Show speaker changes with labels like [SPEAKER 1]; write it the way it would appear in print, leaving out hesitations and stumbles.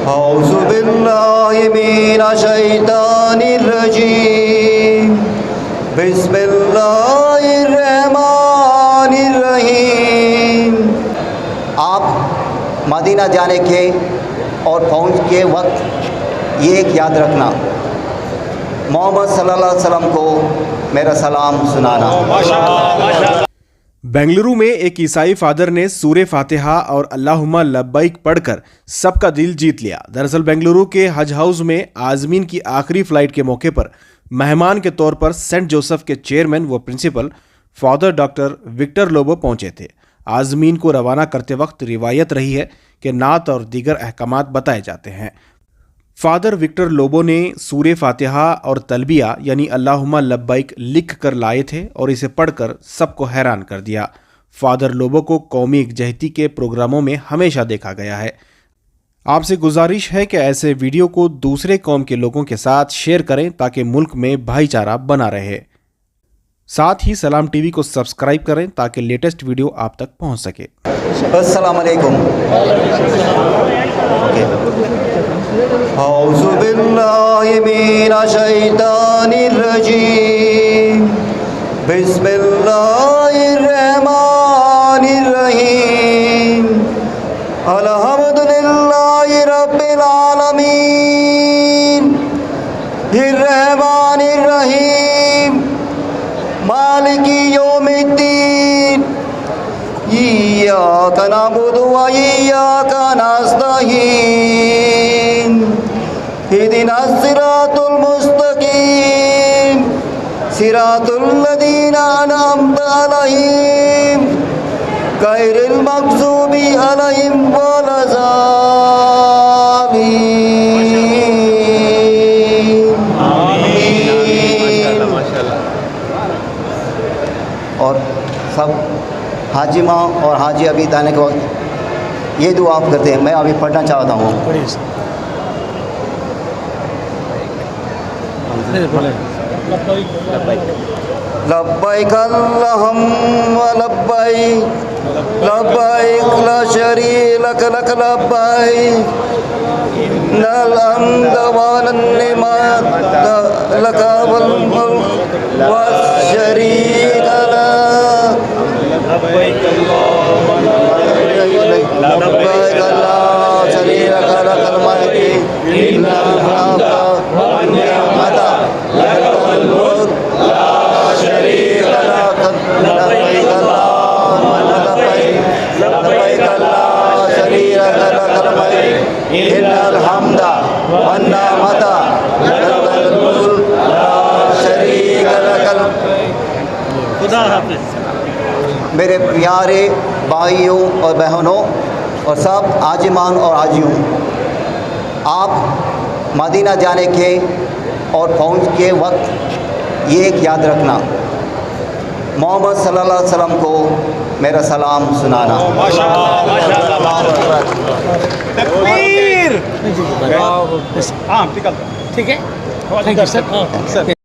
[SPEAKER 1] औज़ु बिल्लाहि मिनश शैतानिर रजीम बिस्मिल्लाहिर रहमानिर रहीम। आप मदीना जाने के और पहुँच के वक्त ये एक याद रखना, मोहम्मद सल्लल्लाहु अलैहि वसल्लम को मेरा सलाम सुनाना।
[SPEAKER 2] बेंगलुरु में एक ईसाई फादर ने सूरे फातिहा और अल्लाहुम्मा लब्बैक पढ़कर सबका दिल जीत लिया। दरअसल बेंगलुरु के हज हाउस में आजमीन की आखिरी फ्लाइट के मौके पर मेहमान के तौर पर सेंट जोसेफ के चेयरमैन व principal father doctor Victor Lobo पहुंचे थे। आजमीन को रवाना करते वक्त रिवायत रही है कि नात और दीगर अहकामात बताए जाते हैं। फादर विक्टर लोबो ने सूरे फातिहा और तलबिया यानी अल्लाहुम्मा लब्बैक लिख कर लाए थे और इसे पढ़कर सबको हैरान कर दिया। फादर लोबो को कौमी यकजहती के प्रोग्रामों में हमेशा देखा गया है। आपसे गुजारिश है कि ऐसे वीडियो को दूसरे कौम के लोगों के साथ शेयर करें ताकि मुल्क में भाईचारा बना रहे। साथ ही सलाम टीवी को सब्सक्राइब करें ताकि लेटेस्ट वीडियो आप तक पहुंच सके।
[SPEAKER 1] अस्सलाम वालेकुम। औज़ु बिल्लाहि मिनश शैतानिर रजीम बिस्मिल्लाहिर रहमानिर रहीम। अल्हम्दुलिल्लाहि रब्बिल आलमीन अर्रहमानिर रहीम मालिकी यौमिद्दीन इय्याका नअबुदु व इय्याका नस्तईन इहदिनास सिरातुल मुस्तकीम सिरातुल लज़ीना अनअमता अलैहिम गैरिल मग़ज़ूबि अलैहिम वलज़्ज़ालिमीन। और सब हाजी माँ और हाजी अभी आने के वक्त ये दुआ आप करते हैं। मैं अभी पढ़ना चाहता हूँ। लब्बैक अल्लाहुम्मा लब्बैक लब्बैक ला शरीका लक लब्बैक इन्नल हम्दा वन निअमत लक वल मुल्क वश्शरीका लक लब्बैक लब्बैक ला शरीका लक लब्बैक इन्नल हम्दा वन निअमत लक वल मुल्क ला शरीका लक लब्बैक लब्बैक ला शरीका लक लब्बैक इन्नल हम्दा वन निअमत लक वल मुल्क ला शरीका लक। खुदा हाफिज़। मेरे प्यारे भाइयों और बहनों और सब आजिमान और आजियों, आप मदीना जाने के और पहुँच के वक्त ये एक याद रखना, मोहम्मद सल्लल्लाहु अलैहि वसल्लम को मेरा सलाम सुनाना।
[SPEAKER 3] तकबीर। ठीक है, थैंक यू सर।